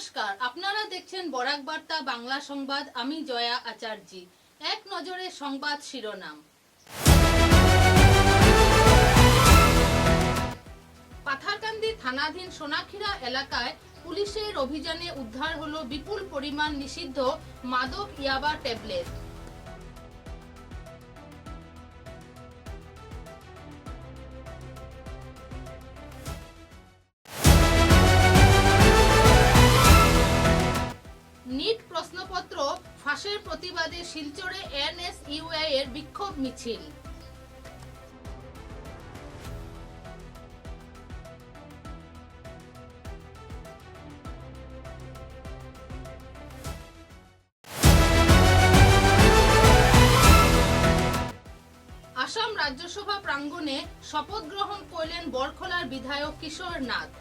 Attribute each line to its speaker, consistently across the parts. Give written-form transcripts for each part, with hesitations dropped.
Speaker 1: নমস্কার, আপনারা দেখছেন বরাক বার্তা বাংলা সংবাদ। আমি জয়া আচার্য। এক নজরে সংবাদ শিরোনাম। পাথারকান্দি থানাধীন সোনাখিরা এলাকায় পুলিশের অভিযানে উদ্ধার হলো বিপুল পরিমাণ নিষিদ্ধ মাদক ইয়াবা ট্যাবলেট। নিট প্রশ্নপত্র ফাঁসের প্রতিবাদে শিলচরে এনএসইউআই এর বিক্ষোভ মিছিল। আসাম রাজ্যসভা প্রাঙ্গণে শপথ গ্রহণ করলেন বরখলার বিধায়ক কিশোর নাথ।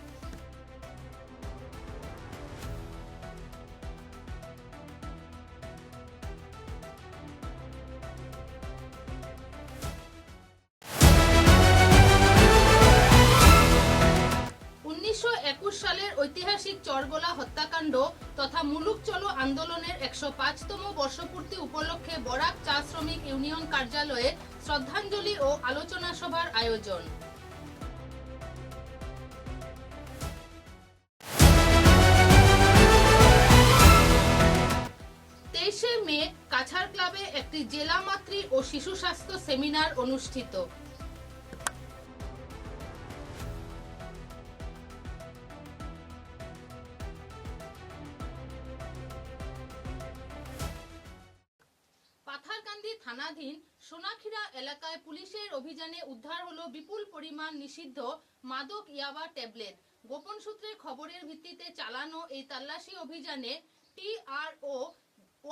Speaker 1: সালের ঐতিহাসিক চরগোলা হত্যাকাণ্ড তথা মুলুক চলো আন্দোলনের 105তম বর্ষপূর্তি উপলক্ষে বরাক চা শ্রমিক ইউনিয়ন কার্যালয়ে শ্রদ্ধাঞ্জলি ও আলোচনা সভার আয়োজন। মে কাছাড় ক্লাবে একটি জেলা মাতৃ ও শিশু স্বাস্থ্য সেমিনার অনুষ্ঠিত। পাথারকান্দি থানাধীন সোনাখিরা এলাকায় পুলিশের অভিযানে উদ্ধার হলো বিপুল পরিমাণ নিষিদ্ধ মাদক ইয়াবা ট্যাবলেট। গোপন সূত্রে খবরের ভিত্তিতে চালানো এই তল্লাশি অভিযানে TRO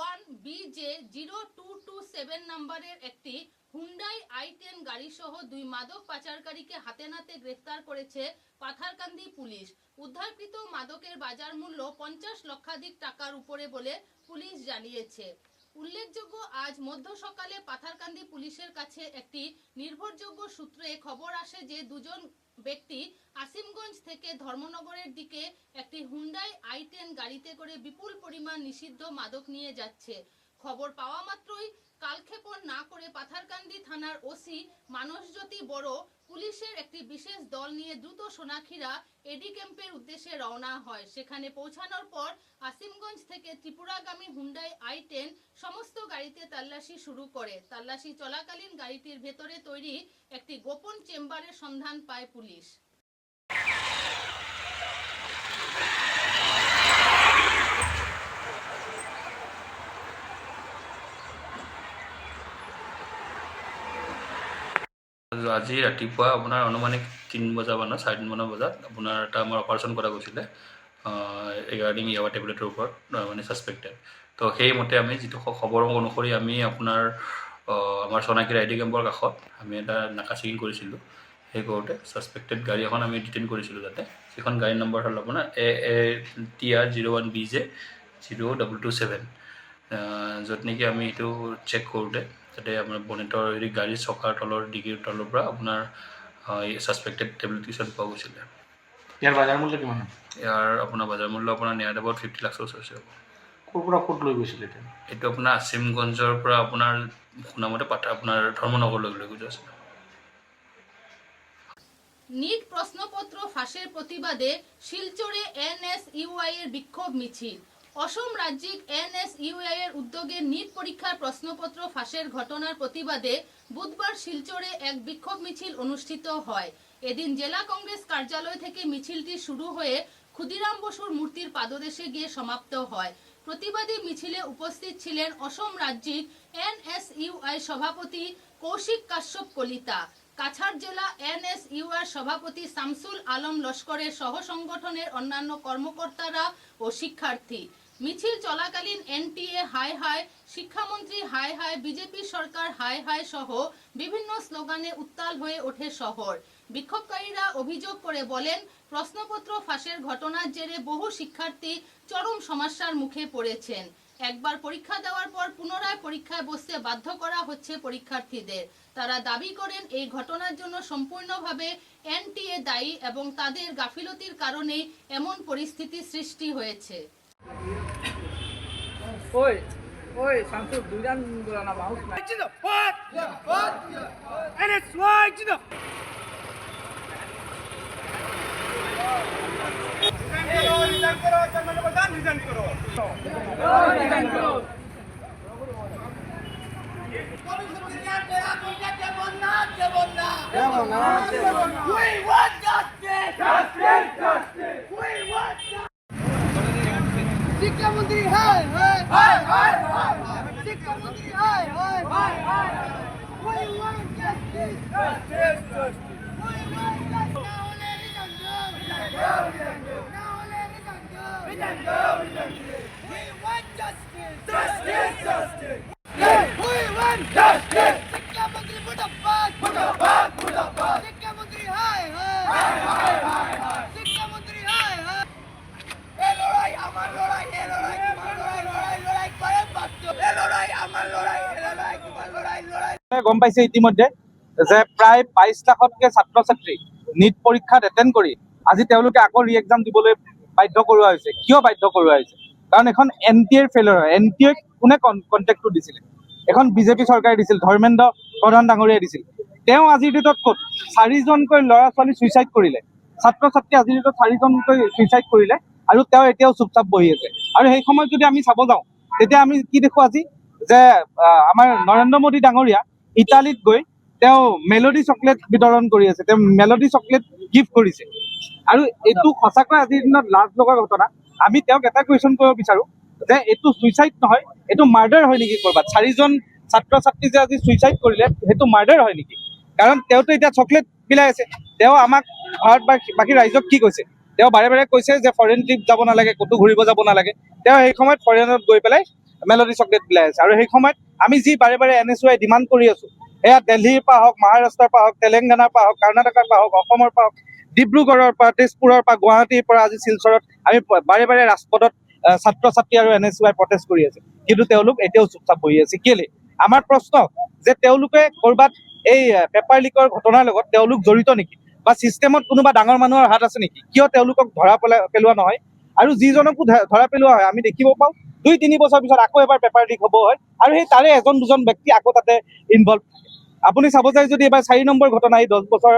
Speaker 1: 1BJ0227 নম্বরের একটি হুন্ডাই i10 গাড়ি সহ দুই মাদক পাচারকারীকে হাতে নাতে গ্রেফতার করেছে পাথারকান্দি পুলিশ। উদ্ধারকৃত মাদকের বাজার মূল্য 50 লক্ষাধিক টাকার উপরে বলে পুলিশ জানিয়েছে। উল্লেখযোগ্য, আজ মধ্য সকালে পাথারকান্দি পুলিশের কাছে একটি নির্ভরযোগ্য সূত্রে খবর আসে যে দুজন ব্যক্তি আসিমগঞ্জ থেকে ধর্মনগরের দিকে একটি হুন্ডাই i10 গাড়িতে করে বিপুল পরিমাণ নিষিদ্ধ মাদক নিয়ে যাচ্ছে। খবর পাওয়া মাত্রই কালক্ষেপণ না করে পাথারকান্দি থানার ওসি মানসজ্যোতি বড় পুলিশের একটি বিশেষ দল নিয়ে দ্রুত সোনাখিরা এডি ক্যাম্পের উদ্দেশ্যে রওনা হয়। সেখানে পৌঁছানোর পর আসিমগঞ্জ থেকে ত্রিপুরাগামী হুন্ডাই i10 সমস্ত গাড়িতে তল্লাশি শুরু করে। তল্লাশি চলাকালীন গাড়িটির ভেতরে তৈরি একটি গোপন চেম্বারের সন্ধান পায় পুলিশ।
Speaker 2: আজি ৰাতিপুৱা আপোনাৰ অনুমানিক 3 বজা বা 3:30 বজাত আপোনাৰ এটা আমাৰ অপাৰেশ্যন কৰা গৈছিলে ৰিগাৰ্ডিং ইয়াবা টেবলেটৰ ওপৰত মানে ছাছপেক্টেড। তো সেইমতে আমি যিটো খবৰ অনুসৰি আমি আপোনাৰ আমাৰ সোনাখিৰা এডি কেম্পৰ কাষত আমি এটা নাকা চেকিং কৰিছিলোঁ। সেই কৰোঁতে ছাছপেক্টেড গাড়ী এখন আমি ডিটেইন কৰিছিলোঁ তাতে। সেইখন গাড়ীৰ নম্বৰ হ'ল আপোনাৰ TR01BJ0227, য'ত নেকি আমি এইটো চেক কৰোঁতে তাতে আপোনাৰ বনেটৰ হেৰি গাড়ীৰ চকাৰ তলৰ ডিগিৰ তলৰ পৰা আপোনাৰ ছাছপেক্টেড টেবলেট কিছুমান পোৱা গৈছিলে।
Speaker 3: ইয়াৰ বজাৰ মূল্য কিমান?
Speaker 2: ইয়াৰ আপোনাৰ বজাৰ মূল্য আপোনাৰ নিয়াৰ এবাউট 50 লাখ হৈছে হ'ব।
Speaker 3: ক'ৰ পৰা ক'ত লৈ গৈছিলে এতিয়া?
Speaker 2: এইটো আপোনাৰ আসিমগঞ্জৰ পৰা আপোনাৰ শুনামতে আপোনাৰ ধৰ্মনগৰলৈ লৈ গৈ আছিলে।
Speaker 1: নিট প্রশ্নপত্র ফাঁসের প্রতিবাদে শিলচরে এনএসইউআই এর বিক্ষোভ মিছিল। অসম রাজ্যিক এনএসইউআই এর উদ্যোগে নিট পরীক্ষার প্রশ্নপত্র ফাঁসের ঘটনার প্রতিবাদে বুধবার শিলচরে এক বিক্ষোভ মিছিল অনুষ্ঠিত হয়। এদিন জেলা কংগ্রেস কার্যালয় থেকে মিছিলটি শুরু হয়ে ক্ষুদিরাম বসুর মূর্তির পাদদেশে গিয়ে সমাপ্ত হয়। প্রতিবাদী মিছিলে উপস্থিত ছিলেন অসম রাজ্যিক এনএসইউআই সভাপতি কৌশিক কাশ্যপ কলিতা, কাছাড় জেলা এনএসইউআই সভাপতি শামসুল আলম লস্করের সহ সংগঠনের অন্যান্য কর্মকর্তারা ও শিক্ষার্থী। মিছিল চলাকালীন এনটিএ হাই হাই, শিক্ষামন্ত্রী হাই হাই, বিজেপি সরকার হাই হাই সহ বিভিন্ন স্লোগানে উত্তাল হয়ে ওঠে শহর। বিক্ষোভকারীরা অভিযোগ করে বলেন, প্রশ্নপত্র ফাঁসের ঘটনার জেরে বহু শিক্ষার্থী চরম সমস্যার মুখে পড়েছেন। একবার পরীক্ষা দেওয়ার পর পুনরায় পরীক্ষায় বসতে বাধ্য করা হচ্ছে পরীক্ষার্থীদের। তারা দাবি করেন এই ঘটনার জন্য সম্পূর্ণভাবে এনটিএ দায়ী এবং তাদের গাফিলতির কারণেই এমন পরিস্থিতি সৃষ্টি হয়েছে।
Speaker 4: Oi, oi, Samsul, duran na mouse na. To the fuck! And it's right to the. Resign karo, Chairman Pradhan, resign karo. Resign karo. We want justice! Justice! Justice! We want justice! শিক্ষা মন্ত্রী high high high high high শিক্ষা মন্ত্রী high high high high we want justice justice justice we want justice now let it go now let it go we want justice justice justice we want justice শিক্ষা মন্ত্রী মুর্দাবাদ মুর্দাবাদ মুর্দাবাদ শিক্ষা মন্ত্রী high high high high high শিক্ষা মন্ত্রী high high এই লড়াই আমার লড়াই এই লড়াই তোমার লড়াই লড়াই লড়াই করে বাধ্য এই লড়াই আমার লড়াই এই লড়াই তোমার লড়াই লড়াই
Speaker 5: গম পাইছে ইতিমধ্যে যে প্ৰায় 22 লাখতকৈ ছাত্ৰ ছাত্ৰী নিট পৰীক্ষাত এটেণ্ড কৰি আজি তেওঁলোকে আকৌ ৰি এক্সাম দিবলৈ বাধ্য কৰোৱা হৈছে। কিয় বাধ্য কৰোৱা হৈছে? কাৰণ এখন এনটিএৰ ফেইলিয়ৰ হয়। এনটিএ কোনে কণ্টেক্টটো দিছিলে? এখন বিজেপি চৰকাৰে দিছিল, ধৰ্মেন্দ্ৰ প্ৰধান ডাঙৰীয়াই দিছিল। তেওঁ আজিৰ ডেটত ক'ত 4জনকৈ ল'ৰা ছোৱালী ছুইচাইড কৰিলে, ছাত্ৰ ছাত্ৰী আজিৰ ডেটত 4জনকৈ ছুইচাইড কৰিলে আৰু তেওঁ এতিয়াও চুপচাপ বহি আছে। আৰু সেই সময়ত যদি আমি চাব যাওঁ তেতিয়া আমি কি দেখোঁ আজি যে আমাৰ নৰেন্দ্ৰ মোদী ডাঙৰীয়া ইটালীত গৈ তেওঁ মেলোডি চকলেট বিতৰণ কৰি আছে, তেওঁ মেলোডি চকলেট গিফ্ট কৰিছে। আৰু এইটো সঁচাকৈ আজিৰ দিনত লাজ লগা ঘটনা। আমি তেওঁক এটা কুৱেশ্যন কৰিব বিচাৰোঁ যে এইটো ছুইচাইড নহয়, এইটো মাৰ্ডাৰ হয় নেকি ক'ৰবাত? 4জন ছাত্ৰ ছাত্ৰী যে আজি ছুইচাইড কৰিলে সেইটো মাৰ্ডাৰ হয় নেকি? কাৰণ তেওঁতো এতিয়া চকলেট বিলাই আছে। তেওঁ আমাক ভাৰতবাসী ৰাইজক কি কৈছে? তেওঁ বাৰে বাৰে কৈছে যে ফৰেইন ট্ৰিপ যাব নালাগে, ক'তো ঘূৰিব যাব নালাগে। তেওঁ সেই সময়ত ফৰেইনত গৈ পেলাই মেলোডি চকলেট বিলাই আছে। আৰু সেই সময়ত আমি যি বাৰে বাৰে NSY ডিমাণ্ড কৰি আছোঁ, সেয়া দিল্লীৰ পৰা হওক, মহাৰাষ্ট্ৰৰ পৰা হওক, তেলেংগানাৰ পৰা হওক, কৰ্ণাটকৰ পৰা হওক, অসমৰ পৰা হওক, ডিব্ৰুগড়ৰ পৰা, তেজপুৰৰ পৰা, গুৱাহাটীৰ পৰা, আজি শিলচৰত আমি বাৰে বাৰে ৰাজপথত ছাত্ৰ ছাত্ৰী আৰু NSY প্ৰটেষ্ট কৰি আছে। কিন্তু তেওঁলোক এতিয়াও চুপচাপ বহি আছে। কেলে? আমাৰ প্ৰশ্ন যে তেওঁলোকে ক'ৰবাত এই পেপাৰ লিকৰ ঘটনাৰ লগত তেওঁলোক জড়িত নেকি? বা ছিষ্টেমত কোনোবা ডাঙৰ মানুহৰ হাত আছে নেকি? কিয় তেওঁলোকক ধৰা পেলোৱা নহয়? আৰু যিজনকো ধৰা পেলোৱা হয় আমি দেখিব পাওঁ 2-3 বছৰ পিছত আকৌ এবাৰ পেপাৰ লিক হ'ব হয় আৰু সেই তাৰে এজন দুজন ব্যক্তি আকৌ তাতে ইনভলভ। আপুনি চাব যায় যদি এবাৰ 4 নম্বৰ ঘটনা এই 10 বছৰ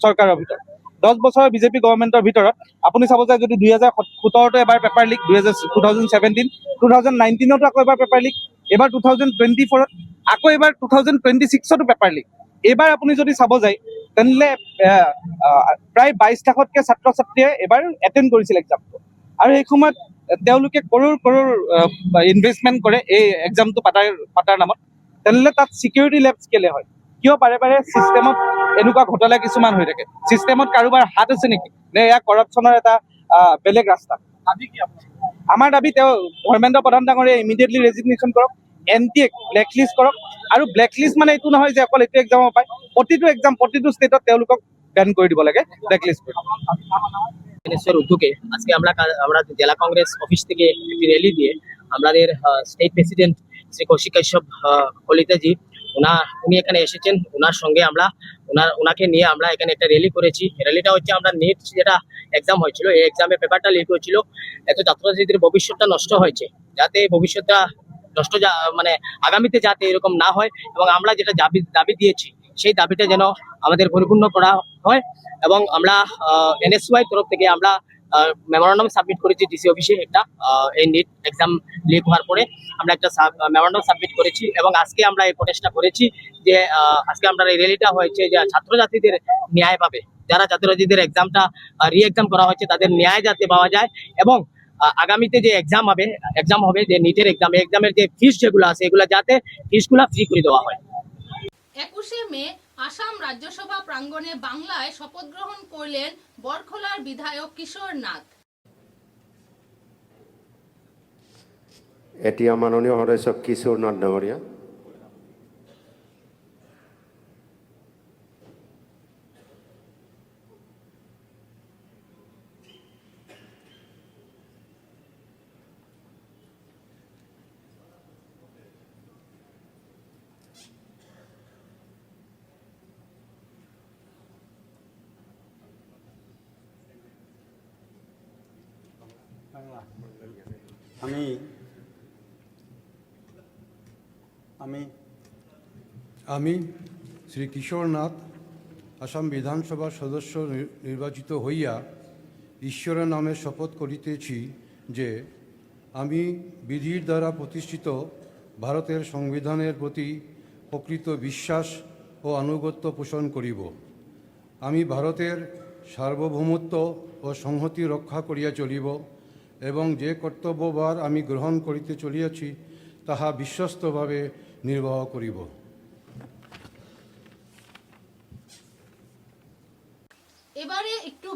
Speaker 5: চৰকাৰৰ ভিতৰত, 10 বছৰৰ বিজেপি গভৰ্ণমেণ্টৰ ভিতৰত আপুনি চাব যায় যদি 2017তো এবাৰ পেপাৰ লিক, 2017, 2019তো আকৌ এবাৰ পেপাৰ লিক, এবাৰ 2024ত আকৌ এবাৰ 2026তো পেপাৰ লিক। এইবাৰ আপুনি যদি চাব যায় তেনেহ'লে প্ৰায় 22 লাখতকৈ ছাত্ৰ ছাত্ৰীয়ে এবাৰ এটেণ্ড কৰিছিল এক্সামটো। আৰু সেই সময়ত তেওঁলোকে কৰোৰ ইনভেষ্টমেণ্ট কৰে এই এক্সামটো পাতাৰ নামত। তেনেহ'লে তাত ছিকিউৰিটি লেপছ কেলে হয়? কিয় বাৰে বাৰে ছিষ্টেমত এনেকুৱা ঘটনা কিছুমান হৈ থাকে? ছিষ্টেমত কাৰোবাৰ হাত আছে নেকি? নে এয়া কৰাপশ্যনৰ এটা বেলেগ ৰাস্তা? আমাৰ দাবী তেওঁ ধৰ্মেন্দ্ৰ প্ৰধান ডাঙৰীয়াই ইমিডিয়েটলি ৰেজিগনেশ্যন কৰক, NTAক ব্লেকলিষ্ট কৰক। আৰু ব্লেকলিষ্ট মানে এইটো নহয় যে অকল এইটো এক্সামৰ পায়, প্ৰতিটো এক্সাম প্ৰতিটো ষ্টেটত তেওঁলোকক বেন কৰি দিব লাগে, ব্লেকলিষ্ট কৰি।
Speaker 6: উদ্যোগে আজকে আমরা জেলা কংগ্রেস অফিস থেকে একটি র্যালি দিয়ে আমাদের স্টেট প্রেসিডেন্ট শ্রী কৌশিক কাশ্যপ কলিতাজি উনি এখানে এসেছেন। ওনার সঙ্গে ওনাকে নিয়ে আমরা এখানে একটা র্যালি করেছি। র্যালিটা হচ্ছে আমরা নেট যেটা এক্সাম হয়েছিল, এই এক্সামে পেপারটা লিক হয়েছিল, এত ছাত্রছাত্রীদের ভবিষ্যৎটা নষ্ট হয়েছে। যাতে ভবিষ্যৎটা নষ্ট মানে আগামীতে যাতে এরকম না হয় এবং আমরা যেটা দাবি দিয়েছি সেই দাবিটা যেন আমাদের পরিপূর্ণ করা হয়। এবং আমরা NSY তরফ থেকে আমরা মেমোরান্ডাম সাবমিট করেছি ডিসি অফিসে একটা, এই নিট এক্সাম লিক হওয়ার পরে আমরা একটা মেমোরান্ডাম সাবমিট করেছি। এবং আজকে আমরা এই প্রোটেস্টটা করেছি যে আজকে আমরা এই র্যালিটা হয়েছে যে ছাত্রছাত্রীদের ন্যায় পাবে, যারা ছাত্রছাত্রীদের এক্সামটা রি এক্সাম করা হয়েছে তাদের ন্যায় যাতে পাওয়া যায়। এবং আগামীতে যে এক্সাম হবে যে নিটের এক্সামের যে ফিস যেগুলো আছে এগুলো যাতে ফিসগুলো ফ্রি করে দেওয়া হয়।
Speaker 1: 21শে মে আসাম রাজ্যসভা প্রাঙ্গণে বাংলায় শপথ গ্রহণ করলেন বরখলার বিধায়ক কিশোর নাথ।
Speaker 7: এতিয়া মাননীয় সদস্য কিশোর নাথ ডাঙৰীয়া।
Speaker 8: আমি শ্রী কিশোর নাথ আসাম বিধানসভার সদস্য নির্বাচিত হইয়া ঈশ্বরের নামে শপথ করিতেছি যে আমি বিধির দ্বারা প্রতিষ্ঠিত ভারতের সংবিধানের প্রতি প্রকৃত বিশ্বাস ও আনুগত্য পোষণ করিব। আমি ভারতের সার্বভৌমত্ব ও সংহতি রক্ষা করিয়া চলিব এবং যে কর্তব্যভার আমি গ্রহণ করিতে চলিয়াছি তাহা বিশ্বস্তভাবে নির্বাহ করিব।
Speaker 1: এবারে একটু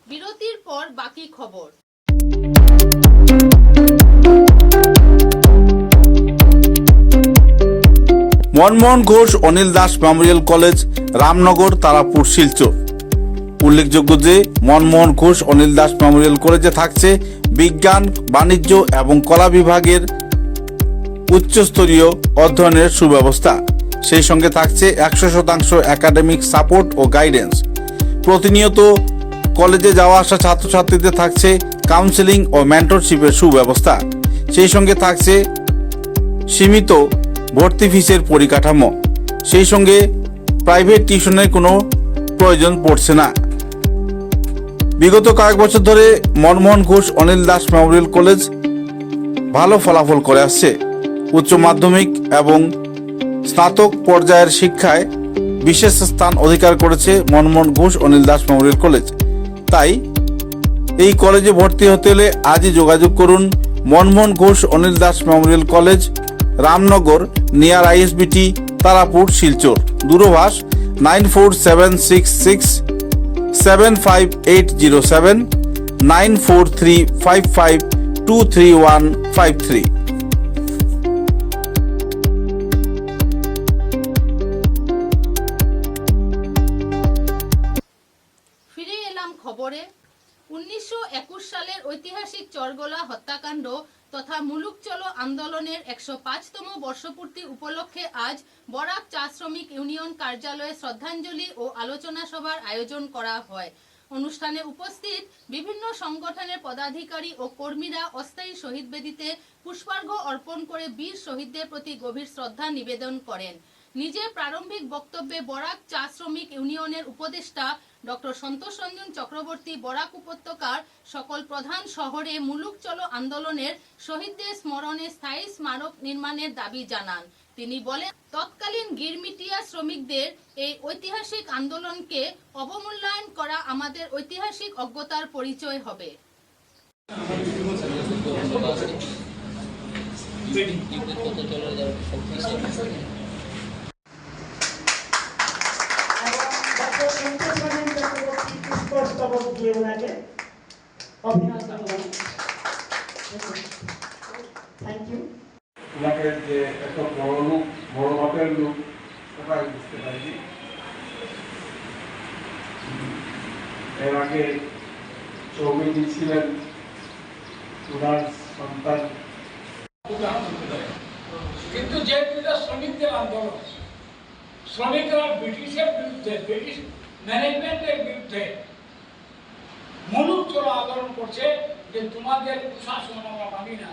Speaker 1: বিরতির পর বাকি খবর।
Speaker 9: Manmohan Ghosh Anil Das memorial college, Ramnagar, Tarapur, Silchar. উল্লেখযোগ্য যে মনমোহন ঘোষ অনিল দাস মেমোরিয়াল কলেজে থাকছে বিজ্ঞান, বাণিজ্য এবং কলা বিভাগের উচ্চস্তরীয় অধ্যয়নের সুব্যবস্থা। সেই সঙ্গে থাকছে 100% একাডেমিক সাপোর্ট ও গাইডেন্স। প্রতিনিয়ত কলেজে যাওয়া আসা ছাত্রছাত্রীদের থাকছে কাউন্সেলিং ও মেন্টরশিপের সুব্যবস্থা। সেই সঙ্গে থাকছে সীমিত ভর্তি ফিসের পরিকাঠামো। সেই সঙ্গে প্রাইভেট টিউশনের কোনো প্রয়োজন পড়ছে না। বিগত কয়েক বছর ধরে মনমোহন ঘোষ অনিল দাস মেমোরিয়াল কলেজ ভালো ফলাফল করে আসছে। উচ্চ মাধ্যমিক এবং স্নাতক পর্যায়ের শিক্ষায় বিশেষ স্থান অধিকার করেছে মনমোহন ঘোষ অনিল দাস মেমোরিয়াল কলেজ। তাই এই কলেজে ভর্তি হতে হলে আজই যোগাযোগ করুন Manmohan Ghosh Anil Das memorial college, Ramnagar, near ISBT, Tarapur, Silchar. দূরভাষ 9476675807 9435523153।
Speaker 1: ফিরে এলাম খবরে। 1921 সালের ঐতিহাসিক চরগোলা হত্যাকাণ্ড তথা মুলুক চলো আন্দোলনের 105তম বর্ষপূর্তি উপলক্ষে আজ বরাক চা শ্রমিক ইউনিয়ন কার্যালয়ে শ্রদ্ধাঞ্জলি ও আলোচনা সভার আয়োজন করা হয়। অনুষ্ঠানে উপস্থিত বিভিন্ন সংগঠনের পদাধিকারী ও কর্মীরা অস্থায়ী শহীদ বেদিতে পুষ্পার্ঘ্য অর্পণ করে বীর শহীদদের প্রতি গভীর শ্রদ্ধা নিবেদন করেন। নিজের প্রারম্ভিক বক্তব্যে বরাক চা শ্রমিক ইউনিয়নের উপদেষ্টা ডক্টর সন্তোষ রঞ্জন চক্রবর্তী বরাক উপত্যকার সকল প্রধান শহরে মুলুক চলো আন্দোলনের শহীদদের স্মরণে স্থায়ী স্মারক নির্মাণের দাবি জানান। তিনি বলেন, তৎকালীন গিরমিটিয়া শ্রমিকদের এই ঐতিহাসিক আন্দোলনকে অবমূল্যায়ন করা আমাদের ঐতিহাসিক অজ্ঞতার পরিচয় হবে।
Speaker 3: ওনাকে যে এত বড় লোক, বড় মাপের লোক, ওটা বুঝতে পারিনি। এর আগে চৌধুরী ছিলেন ওনার সন্তান।
Speaker 10: কিন্তু যে শ্রমিকদের আন্দোলন, শ্রমিকরা ব্রিটিশের বিরুদ্ধে, ব্রিটিশ ম্যানেজমেন্টের বিরুদ্ধে মুলুক চলো আন্দোলন করছে যে তোমাদের প্রশাসন আমরা মানি না,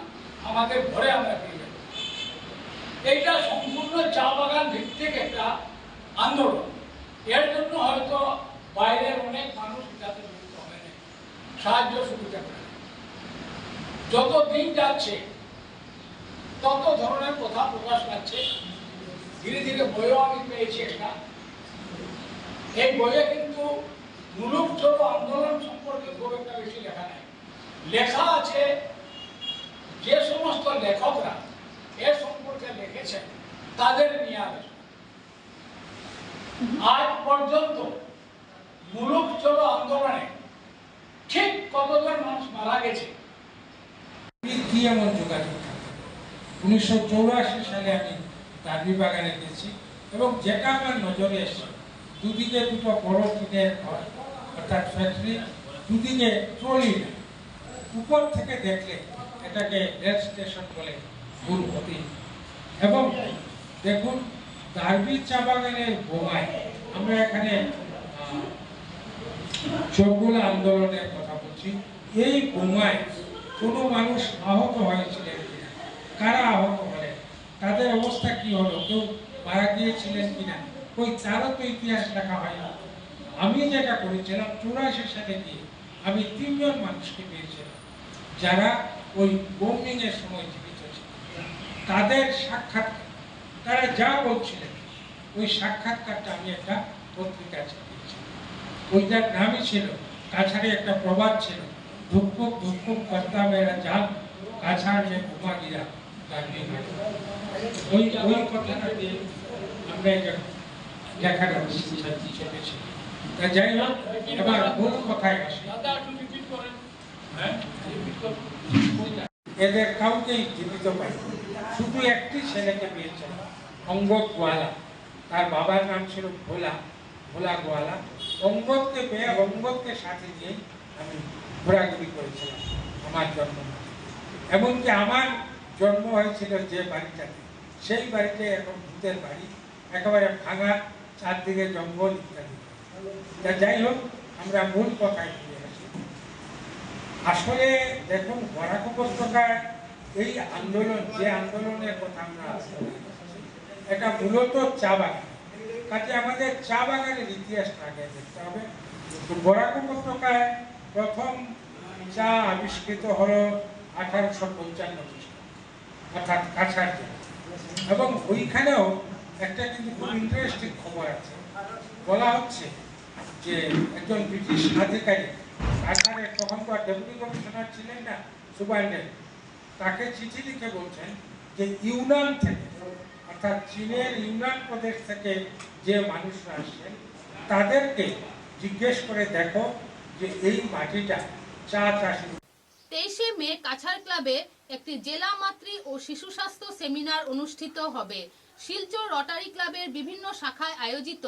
Speaker 10: আমাদের ঘরে আমরা ফিরে যাব। এইটা সম্পূর্ণ চা বাগান ভিত্তিক একটা আন্দোলন। এর জন্য হয়তো বাইরের অনেক মানুষ যাতে যুক্ত হয় না, সাহায্য সুবিধা করে। যত দিন যাচ্ছে তত ধরনের কথা প্রকাশ পাচ্ছে। ধীরে ধীরে বইও আমি পেয়েছি একটা। এই বইয়ে কিন্তু মুলুক চলো আন্দোলন সম্পর্কে খুব একটা বেশি লেখা নাই। লেখা আছে যে সমস্ত লেখকরা এ সম্পর্কে লিখেছেন তাদের নিয়ে আলোচনা। আজ পর্যন্ত মুলুক চলো আন্দোলনে ঠিক কতজন মানুষ মারা গেছে, কি এমন যোগাযোগ থাকে। 1984 সালে আমি গান্ধী বাগানে গেছি এবং যেটা আমার নজরে এসেছে, দুদিকে দুটো বড় টিনের ঘর অর্থাৎ ফ্যাক্টরি, দুদিকে ট্রলি। উপর থেকে দেখলে এটাকে রেল স্টেশন বলে ভুল হতে। এবং দেখুন দার্বি চা বাগানের বোমায় আমরা এখানে চৌগুলা আন্দোলনের কথা বলছি, এই বোমায় কোনো মানুষ আহত হয়েছিলেন কিনা, কারা আহত হলেন, তাদের অবস্থা কি হলো, কেউ মারা গিয়েছিলেন কিনা, ওই তারও তো ইতিহাস লেখা হয় না। আমি যেটা করেছিলাম 84 সালে গিয়ে আমি 3 জন মানুষকে পেয়েছিলাম যারা ওই বোমিং এর সময় জীবিত ছিল। তাদের সাক্ষাৎকার, তারা যা বলছিলেন ওই সাক্ষাৎকারটা আমি একটা পত্রিকায় ছাপিয়েছিলাম। ওইটার নামই ছিল, কাছাড়ে একটা প্রবাদ ছিল, ধুকপুক ধুকপুক করতা মেরা জাল, কাছাড় মে বোমা গিরা গাড়ি। ওই কথাটা দিয়ে আমরা এটা লেখাটা চেপেছি। তা যাই হোক, এবার মূল কথায় আসি। এদের কাউকেই জীবিত পাই, শুধু একটি ছেলেকে পেয়েছিল, অঙ্গদ গোয়ালা। তার বাবার নাম ছিল ভোলা গোয়ালা। অঙ্গদকে পেয়ে অঙ্গদকে সাথে নিয়ে আমি ঘোরাঘুরি করেছিলাম আমার জন্ম। এমনকি আমার জন্ম হয়েছিল যে বাড়িটাতে, সেই বাড়িতে এখন ভূতের বাড়ি, একেবারে ভাঙা, চারদিকে জঙ্গল ইত্যাদি। তা যাই হোক, আমরা মূল কথায় ফিরে আসি। আসলে দেখুন, বরাক উপত্যকায় এই আন্দোলন, যে আন্দোলনের কথা আমরা এটা মূলত চা বাগান। কাজে আমাদের চা বাগানের ইতিহাসটা আগে দেখতে হবে। বরাক উপত্যকায় প্রথম চা আবিষ্কৃত হলো 1855 খ্রিস্টাব্দে, অর্থাৎ কাছাড় জেলা। এবং ওইখানেও একটা কিন্তু খুব ইন্টারেস্টিং খবর আছে। বলা হচ্ছে যে একজন ব্রিটিশ আধিকারিক কাছাড়ের তখনকার ডেপুটি কমিশনার ছিলেন না, সুপারিনটেন্ডেন্ট, তাকে চিঠি লিখে বলছেন যে ইউনান থেকে, অর্থাৎ চীনের ইউনান প্রদেশ থেকে যে মানুষরা আসছেন তাদেরকে জিজ্ঞেস করে দেখো যে এই মাটিটা চা চাষী।
Speaker 1: 23শে মে কাছাড় ক্লাবে একটি জেলা মাতৃ ও শিশু স্বাস্থ্য সেমিনার অনুষ্ঠিত হবে। শিলচর রটারি ক্লাবের বিভিন্ন শাখায় আয়োজিত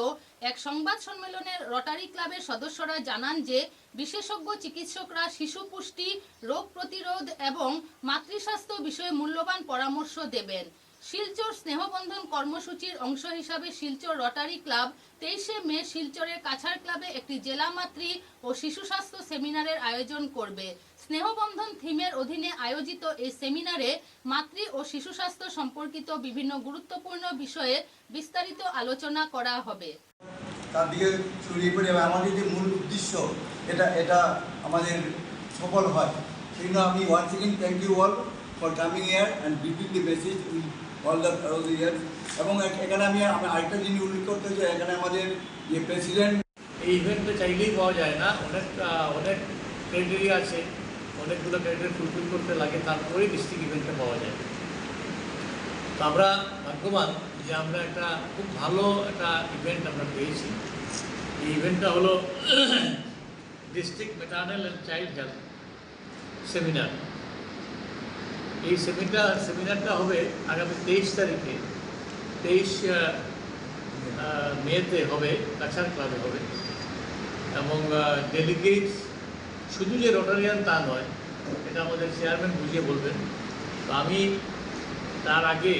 Speaker 1: এক সংবাদ সম্মেলনে রটারি ক্লাবের সদস্যরা জানান যে বিশেষজ্ঞ চিকিৎসকরা শিশু পুষ্টি, রোগ প্রতিরোধ এবং মাতৃস্বাস্থ্য বিষয়ে মূল্যবান পরামর্শ দেবেন। শিলচর স্নেহবন্ধন কর্মসূচির অংশ হিসাবে শিলচর রটারি ক্লাব 23শে মে শিলচরের কাছাড় ক্লাবে একটি জেলা মাতৃ ও শিশু স্বাস্থ্য সেমিনারের আয়োজন করবে। স্নেহবন্ধন থিমের অধীনে আয়োজিত এই সেমিনারে মাতৃ ও শিশু স্বাস্থ্য সম্পর্কিত বিভিন্ন গুরুত্বপূর্ণ বিষয়ে বিস্তারিত আলোচনা করা হবে।
Speaker 11: তার দিকে ছড়িয়ে পড়ে আমাদের যে মূল উদ্দেশ্য এটা আমাদের সফল হয়, সেই জন্য আমি once again thank you all for coming here and briefing the message with all the year. এবং এখানে আমি আরেকটা জিনিস উল্লেখ করতে চাই, এখানে আমাদের যে প্রেসিডেন্ট,
Speaker 12: এই ইভেন্টে চাইলেই পাওয়া যায় না, অনেক ক্রাইটেরিয়া আছে, অনেকগুলো ক্রাইটেরিয়া ফুলফিল করতে লাগে, তারপরেই ডিস্ট্রিক্ট ইভেন্টটা পাওয়া যায়। তো আমরা ভাগ্যবান যে আমরা একটা খুব ভালো একটা ইভেন্ট আমরা পেয়েছি। এই ইভেন্টটা হলো district maternal and child health seminar. এই সেমিনারটা হবে আগামী 23 তারিখে, 23 মেতে হবে, কাছাড় ক্লাবে হবে। এবং ডেলিগেটস শুধু যে রোটারিয়ান তা নয়, এটা আমাদের চেয়ারম্যান বুঝিয়ে বলবেন। তো আমি তার আগে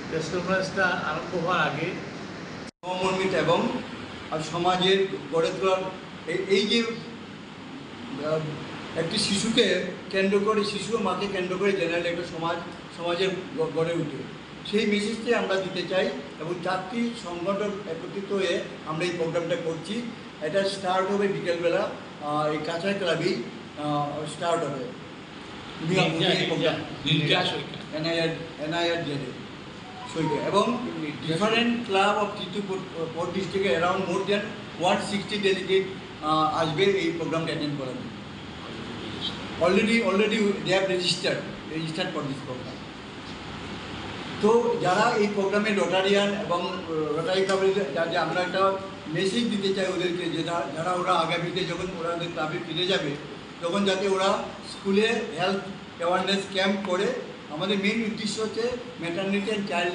Speaker 12: প্রেস কনফারেন্সটা আরম্ভ হওয়ার আগে
Speaker 11: সহমর্মিতা এবং সমাজের গড়ে তোলার এই যে একটি শিশুকে কেন্দ্র করে, শিশু ও মাকে কেন্দ্র করে জেনারেল একটা সমাজের গড়ে উঠে, সেই মেসেজটি আমরা দিতে চাই। এবং 4টি সংগঠন একত্রিত হয়ে আমরা এই প্রোগ্রামটা করছি। এটা স্টার্ট হবে বিকেলবেলা, এই কাছাড় ক্লাবেই স্টার্ট হবে। এনআইআর জেনে সৈকে এবং ডিফারেন্ট ক্লাব অফ 3-4 ডিস্ট্রিক্টে অ্যারাউন্ড মোর দ্যান 160 ডেলিগেট আসবে এই প্রোগ্রামটা অ্যাটেন্ড করার জন্য। Already they have registered for this programme. তো যারা এই প্রোগ্রামে রোটারিয়ান এবং রোটারি ক্লাবের যে আমরা একটা মেসেজ দিতে চাই ওদেরকে, যে যারা ওরা আগামীতে যখন ওরা ওদের ক্লাবে ফিরে যাবে তখন যাতে ওরা স্কুলে হেলথ অ্যাওয়ারনেস ক্যাম্প করে। আমাদের মেইন উদ্দেশ্য হচ্ছে ম্যাটারনিটি অ্যান্ড চাইল্ড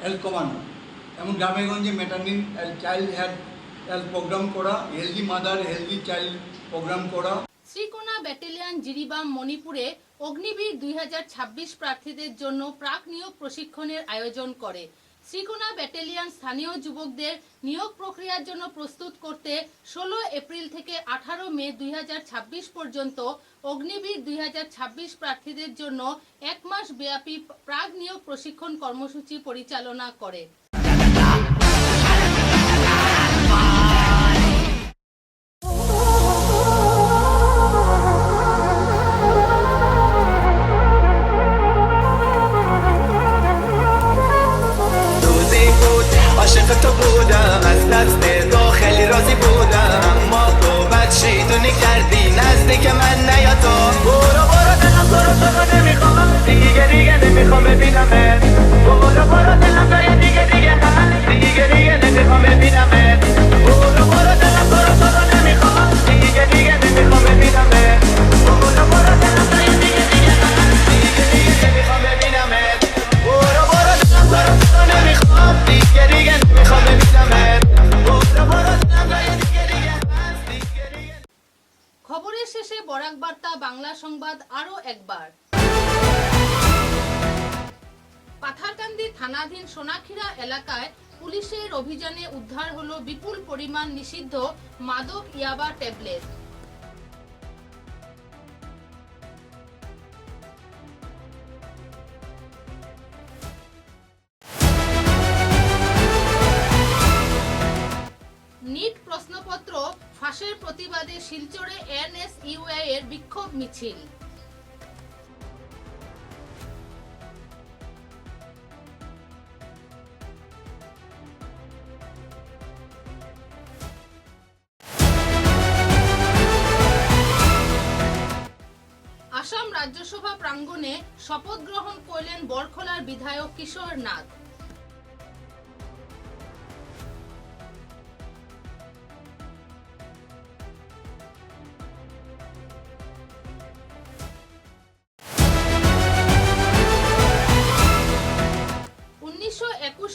Speaker 11: হেলথ কমানো, এবং গ্রামে গঞ্জে maternity and child health programme করা, healthy mother healthy child programme করা।
Speaker 1: শ্রীকোনা ব্যাটালিয়ন জিরিবাম মণিপুরে অগ্নিবীর 2026 প্রার্থীদের জন্য প্রাক নিয়োগ প্রশিক্ষণের আয়োজন করে। শ্রীকোনা ব্যাটালিয়ন স্থানীয় যুবকদের নিয়োগ প্রক্রিয়ার জন্য প্রস্তুত করতে 16 এপ্রিল থেকে 18 মে 2026 পর্যন্ত অগ্নিবীর 2026 প্রার্থীদের জন্য 1 মাস ব্যাপী প্রাক নিয়োগ প্রশিক্ষণ কর্মসূচি পরিচালনা করে।
Speaker 4: عاشق تو بودم از دست تو خیلی راضی بودم اما تو بد شیطونی کردی نزدیک من نیا تو برو برو دلم تو نمیخوام دیگه نمیخوام ببینمت برو دلم تو دیگه هست دیگه نمیخوام ببینمت برو دلم تو نمیخوام دیگه نمیخوام ببینمت برو دلم تو دیگه هست دیگه نمیخوام ببینمت برو دلم تو نمیخوام دیگه نمیخوام ببینمت برو دلم تو دیگه هست دیگه
Speaker 1: খবরের শেষে বরাক বার্তা বাংলা সংবাদ আরো একবার। পাথারকান্দি থানাধীন সোনাখিরা এলাকায় পুলিশের অভিযানে উদ্ধার হলো বিপুল পরিমাণ নিষিদ্ধ মাদক ইয়াবা ট্যাবলেট। নিট প্রশ্নপত্র ফাঁসের প্রতিবাদে শিলচরে এনএসইউআই এর বিক্ষোভ মিছিল। আসাম রাজ্যসভা প্রাঙ্গণে শপথ গ্রহণ করলেন বরখলার বিধায়ক কিশোর নাথ।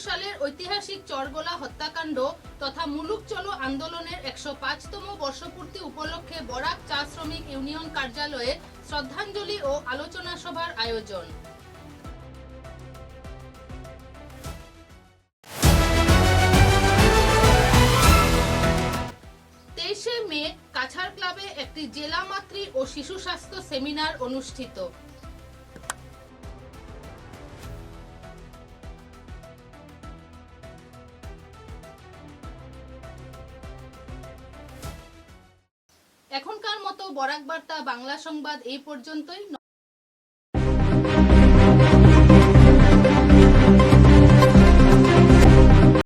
Speaker 1: সালের ঐতিহাসিক চরগোলা হত্যাকাণ্ড তথা মুলুক চলো আন্দোলনের 105তম বর্ষপূর্তি উপলক্ষে বরাক চা শ্রমিক ইউনিয়ন কার্যালয়ে শ্রদ্ধাঞ্জলি ও আলোচনা সভার আয়োজন। 23 মে কাছাড় ক্লাবে একটি জেলা মাতৃ ও শিশু স্বাস্থ্য সেমিনার অনুষ্ঠিত। এখনকার মতো বরাক বার্তা বাংলা সংবাদ এই পর্যন্তই।